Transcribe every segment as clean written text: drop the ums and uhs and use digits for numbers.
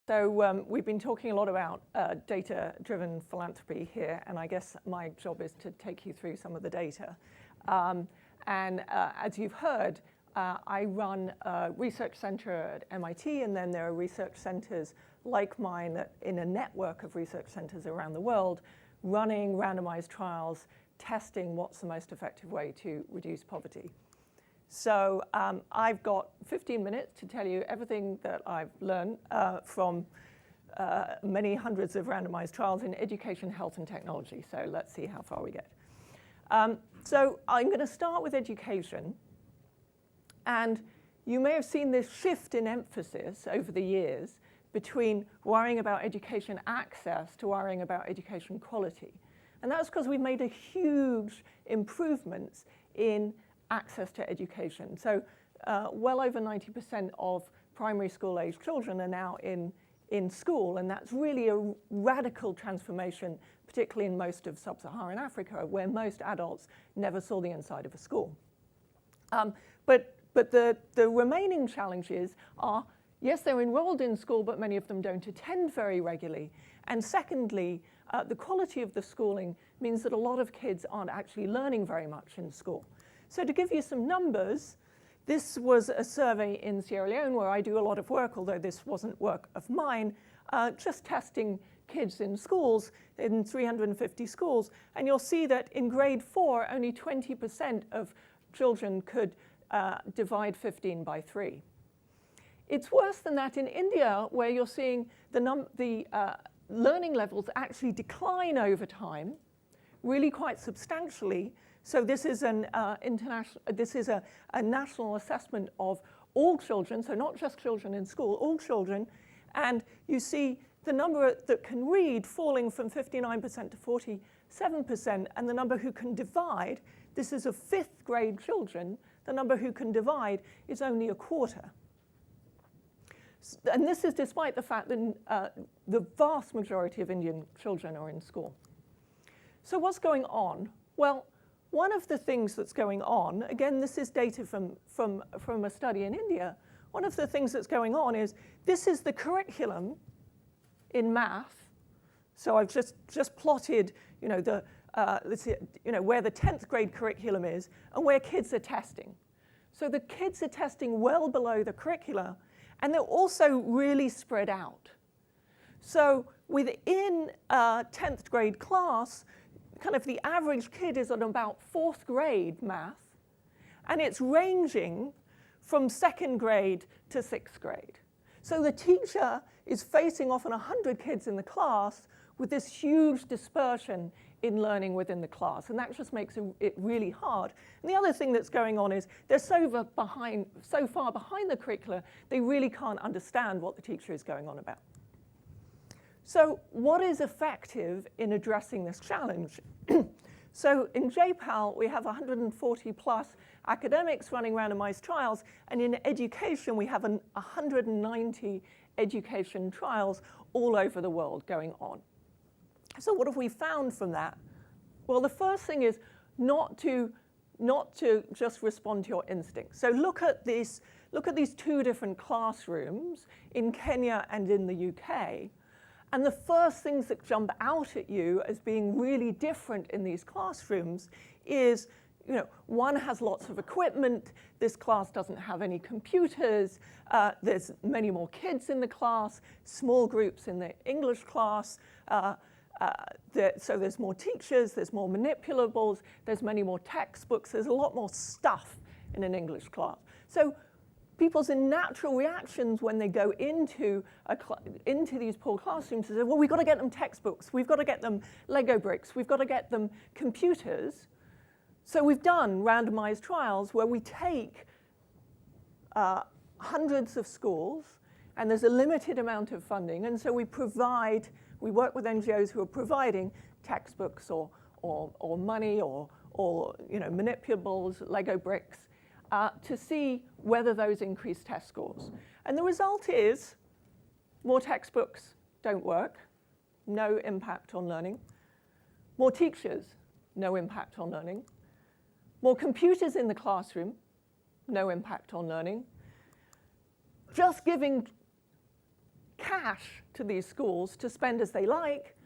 So we've been talking a lot about data-driven philanthropy here, and I guess my job is to take you through some of the data. As you've heard, I run a research center at MIT, and then there are research centers like mine in a network of research centers around the world, running randomized trials, testing what's the most effective way to reduce poverty. So I've got 15 minutes to tell you everything that I've learned from many hundreds of randomized trials in education, health, and technology. So let's see how far we get. So I'm going to start with education. And you may have seen this shift in emphasis over the years between worrying about education access to worrying about education quality. And that's because we've made a huge improvements in access to education. So well over 90% of primary school age children are now in school, and that's really a radical transformation, particularly in most of sub-Saharan Africa, where most adults never saw the inside of a school. But the remaining challenges are, yes, they're enrolled in school, but many of them don't attend very regularly. And secondly, the quality of the schooling means that a lot of kids aren't actually learning very much in school. So to give you some numbers, this was a survey in Sierra Leone where I do a lot of work, although this wasn't work of mine, just testing kids in schools, in 350 schools. And you'll see that in grade 4, only 20% of children could divide 15 by 3. It's worse than that in India, where you're seeing the learning levels actually decline over time, really quite substantially. So this is a national assessment of all children, so not just children in school, all children. And you see the number that can read falling from 59% to 47%, and the number who can divide, this is of 5th grade children, the number who can divide is only a quarter. And this is despite the fact that the vast majority of Indian children are in school. So what's going on? Well, one of the things that's going on, again, this is data from a study in India. One of the things that's going on is this is the curriculum in math. So I've just plotted, where the 10th grade curriculum is and where kids are testing. So the kids are testing well below the curricula, and they're also really spread out. So within a 10th grade class, kind of the average kid is at about 4th grade math, and it's ranging from 2nd grade to 6th grade. So the teacher is facing often 100 kids in the class with this huge dispersion in learning within the class, and that just makes it really hard. And the other thing that's going on is they're so far behind the curricula, they really can't understand what the teacher is going on about. So what is effective in addressing this challenge? So in JPAL, we have 140 plus academics running randomized trials, and in education, we have 190 education trials all over the world going on. So what have we found from that? Well, the first thing is not to just respond to your instincts. So look at these 2 different classrooms in Kenya and in the UK. And the first things that jump out at you as being really different in these classrooms is, one has lots of equipment. This class doesn't have any computers. There's many more kids in the class, small groups in the English class. So there's more teachers, there's more manipulables, there's many more textbooks. There's a lot more stuff in an English class. So people's natural reactions when they go into these poor classrooms is, well, we've got to get them textbooks, we've got to get them Lego bricks, we've got to get them computers. So we've done randomized trials where we take hundreds of schools, and there's a limited amount of funding, and so we work with NGOs who are providing textbooks or money or manipulables, Lego bricks, to see whether those increase test scores. And the result is more textbooks don't work, no impact on learning. More teachers, no impact on learning. More computers in the classroom, no impact on learning. Just giving cash to these schools to spend as they like,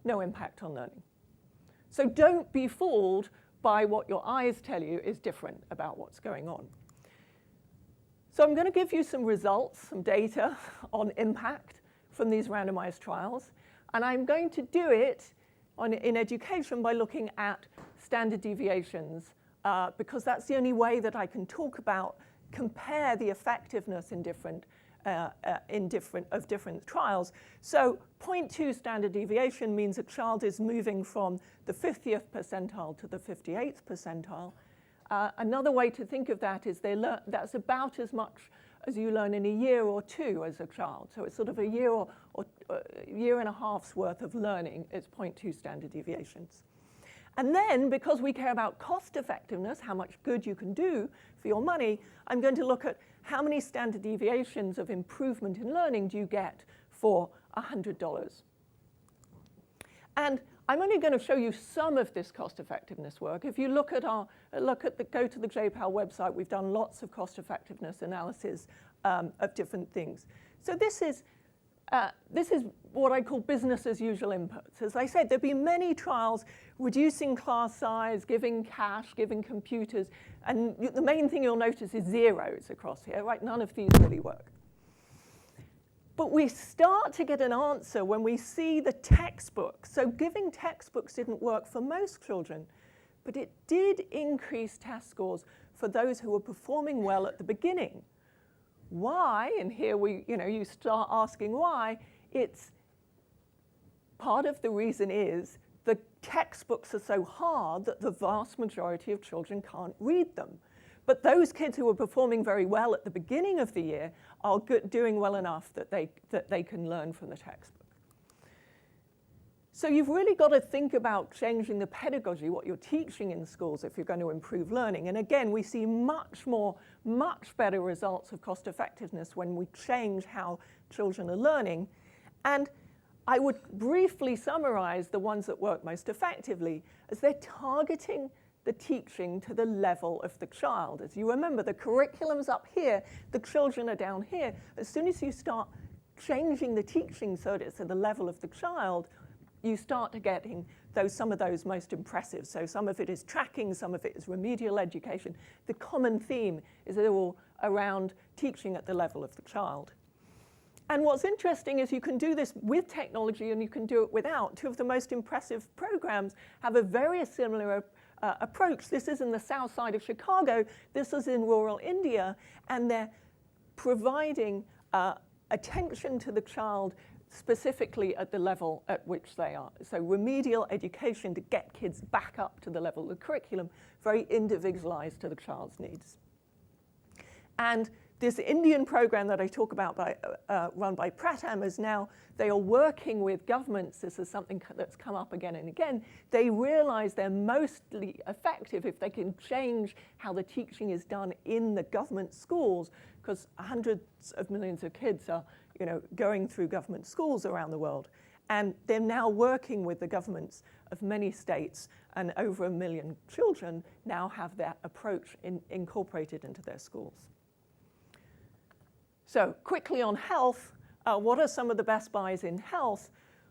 no impact on learning. So don't be fooled by what your eyes tell you is different about what's going on. So I'm going to give you some results, some data on impact from these randomized trials. And I'm going to do it in education by looking at standard deviations, because that's the only way that I can talk about, compare the effectiveness in different trials. So 0.2 standard deviation means a child is moving from the 50th percentile to the 58th percentile. Another way to think of that is that's about as much as you learn in a year or two as a child. So it's sort of a year or year and a half's worth of learning is 0.2 standard deviations. And then, because we care about cost effectiveness, how much good you can do for your money, I'm going to look at how many standard deviations of improvement in learning do you get for $100. And I'm only going to show you some of this cost effectiveness work. If you go to the JPAL website, we've done lots of cost effectiveness analysis of different things. So this is what I call business as usual inputs. As I said, there have been many trials reducing class size, giving cash, giving computers, and the main thing you'll notice is zeros across here, right? None of these really work. But we start to get an answer when we see the textbooks. So giving textbooks didn't work for most children, but it did increase test scores for those who were performing well at the beginning. Why? And here you start asking why. It's part of the reason is the textbooks are so hard that the vast majority of children can't read them. But those kids who are performing very well at the beginning of the year are doing well enough that they can learn from the textbook. So you've really got to think about changing the pedagogy, what you're teaching in schools, if you're going to improve learning. And again, we see much better results of cost effectiveness when we change how children are learning. And I would briefly summarize the ones that work most effectively as they're targeting the teaching to the level of the child. As you remember, the curriculum's up here, the children are down here. As soon as you start changing the teaching so that it's at the level of the child, you start to getting some of those most impressive. So some of it is tracking, some of it is remedial education. The common theme is all around teaching at the level of the child. And what's interesting is you can do this with technology and you can do it without. Two of the most impressive programs have a very similar approach. This is in the south side of Chicago. This is in rural India. And they're providing attention to the child specifically at the level at which they are. So remedial education to get kids back up to the level of the curriculum, very individualized to the child's needs. And this Indian program that I talk about run by Pratham is now, they are working with governments. This is something that's come up again and again. They realize they're mostly effective if they can change how the teaching is done in the government schools, because hundreds of millions of kids are going through government schools around the world. And they're now working with the governments of many states, and over 1 million children now have that approach incorporated into their schools. So quickly on health, what are some of the best buys in health?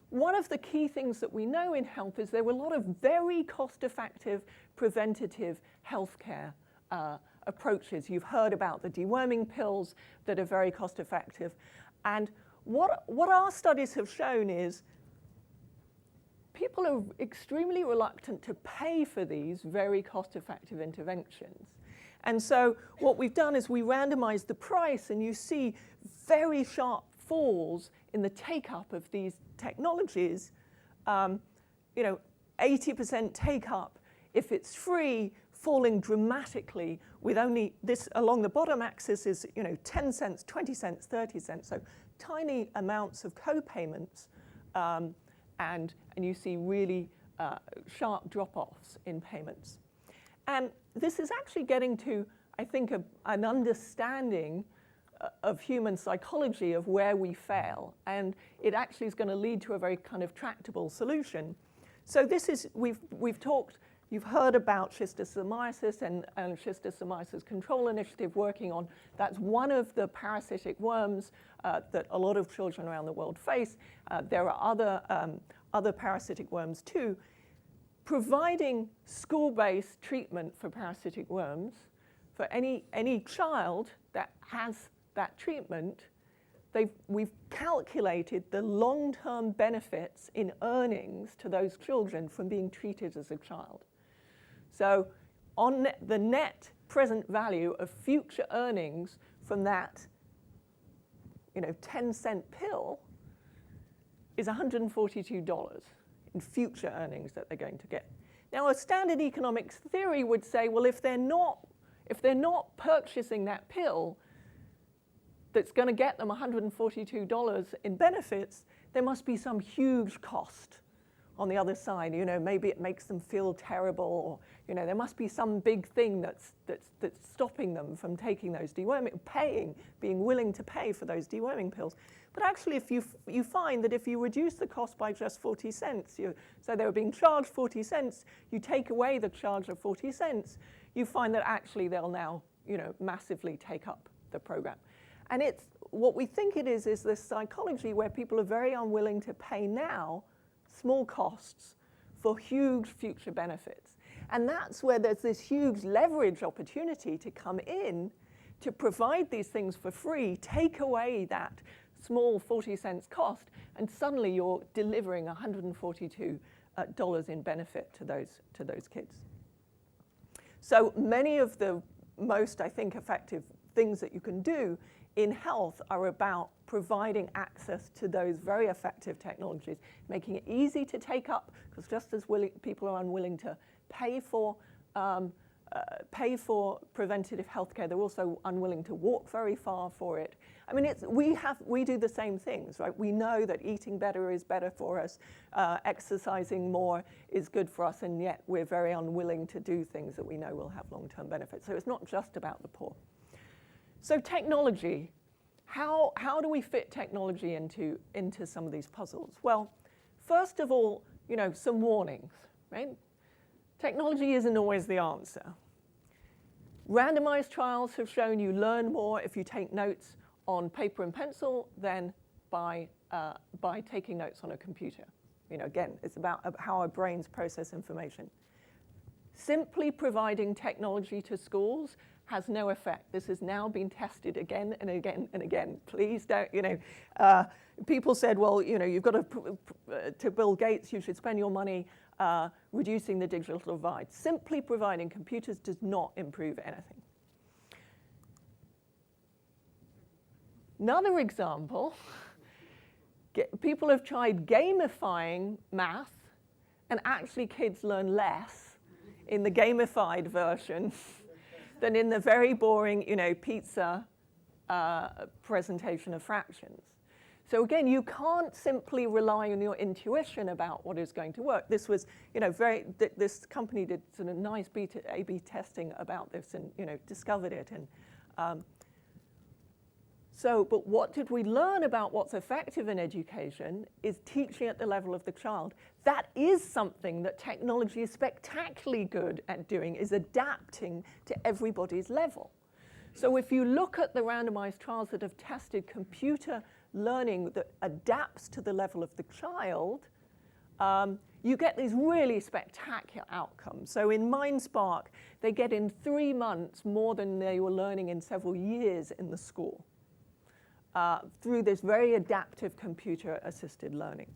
One of the key things that we know in health is there were a lot of very cost-effective preventative healthcare approaches. You've heard about the deworming pills that are very cost-effective. And what our studies have shown is people are extremely reluctant to pay for these very cost-effective interventions. And so what we've done is we randomized the price, and you see very sharp falls in the take-up of these technologies. 80% take-up if it's free, falling dramatically with only this along the bottom axis is 10 cents, 20 cents, 30 cents. So tiny amounts of co-payments, and you see really sharp drop-offs in payments. And this is actually getting to, I think, an understanding of human psychology of where we fail. And it actually is going to lead to a very kind of tractable solution. So this is, we've talked You've heard about schistosomiasis and schistosomiasis control initiative working on, that's one of the parasitic worms that a lot of children around the world face. There are other parasitic worms too. Providing school-based treatment for parasitic worms for any child that has that treatment, we've calculated the long-term benefits in earnings to those children from being treated as a child. So on the net present value of future earnings from that 10-cent pill is $142 in future earnings that they're going to get. Now, a standard economics theory would say, well, if they're not purchasing that pill that's going to get them $142 in benefits, there must be some huge cost on the other side. Maybe it makes them feel terrible, or there must be some big thing that's stopping them from taking those being willing to pay for those deworming pills. But actually, if you find that if you reduce the cost by just 40 cents, so they were being charged 40 cents, you take away the charge of 40 cents, you find that actually they'll now massively take up the program. And it's what we think it is this psychology where people are very unwilling to pay now small costs for huge future benefits. And that's where there's this huge leverage opportunity to come in to provide these things for free, take away that small 40 cents cost, and suddenly you're delivering $142 in benefit to those kids. So many of the most, I think, effective things that you can do in health are about providing access to those very effective technologies, making it easy to take up, because just as people are unwilling to pay for preventative healthcare, they're also unwilling to walk very far for it. I mean, we do the same things, right? We know that eating better is better for us, exercising more is good for us, and yet we're very unwilling to do things that we know will have long-term benefits. So it's not just about the poor. So technology, how do we fit technology into some of these puzzles? Well, first of all, some warnings, right? Technology isn't always the answer. Randomized trials have shown you learn more if you take notes on paper and pencil than by taking notes on a computer. Again, it's about how our brains process information. Simply providing technology to schools has no effect. This has now been tested again and again and again. Please don't, people said, well, you've got to Bill Gates, you should spend your money reducing the digital divide. Simply providing computers does not improve anything. Another example, people have tried gamifying math, and actually kids learn less in the gamified version than in the very boring, pizza presentation of fractions. So again, you can't simply rely on your intuition about what is going to work. This was, this company did sort of nice A/B testing about this and, discovered it. And but what did we learn about what's effective in education is teaching at the level of the child. That is something that technology is spectacularly good at doing, is adapting to everybody's level. So if you look at the randomized trials that have tested computer learning that adapts to the level of the child, you get these really spectacular outcomes. So in MindSpark, they get in 3 months more than they were learning in several years in the school through this very adaptive computer-assisted learning.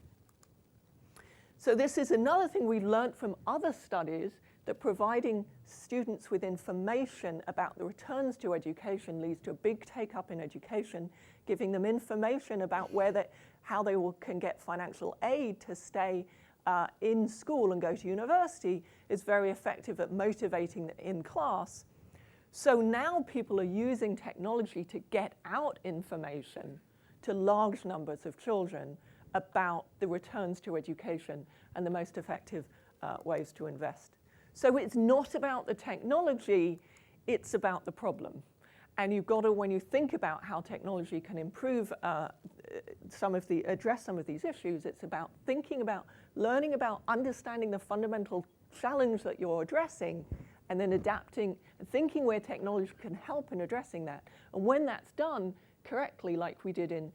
So this is another thing we've learned from other studies, that providing students with information about the returns to education leads to a big take-up in education. Giving them information about how they can get financial aid to stay in school and go to university is very effective at motivating in class. So now people are using technology to get out information to large numbers of children about the returns to education and the most effective ways to invest. So it's not about the technology, it's about the problem. And you've got to, when you think about how technology can improve address some of these issues, it's about thinking about, learning about, understanding the fundamental challenge that you're addressing, and then adapting and thinking where technology can help in addressing that. And when that's done correctly, like we did in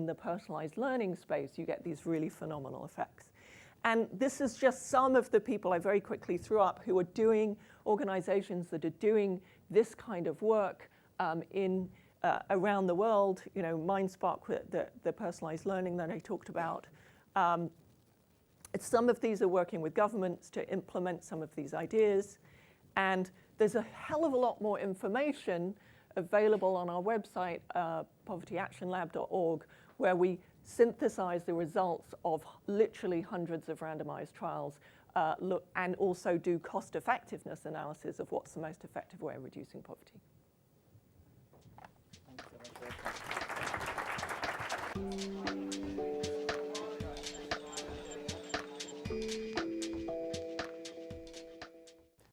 the personalized learning space, you get these really phenomenal effects. And this is just some of the people I very quickly threw up who are doing, organizations that are doing this kind of work around the world. You know, MindSpark, the personalized learning that I talked about. Some of these are working with governments to implement some of these ideas. And there's a hell of a lot more information available on our website, povertyactionlab.org, where we synthesize the results of literally hundreds of randomized trials, and also do cost effectiveness analysis of what's the most effective way of reducing poverty. Thanks so much, Rachel.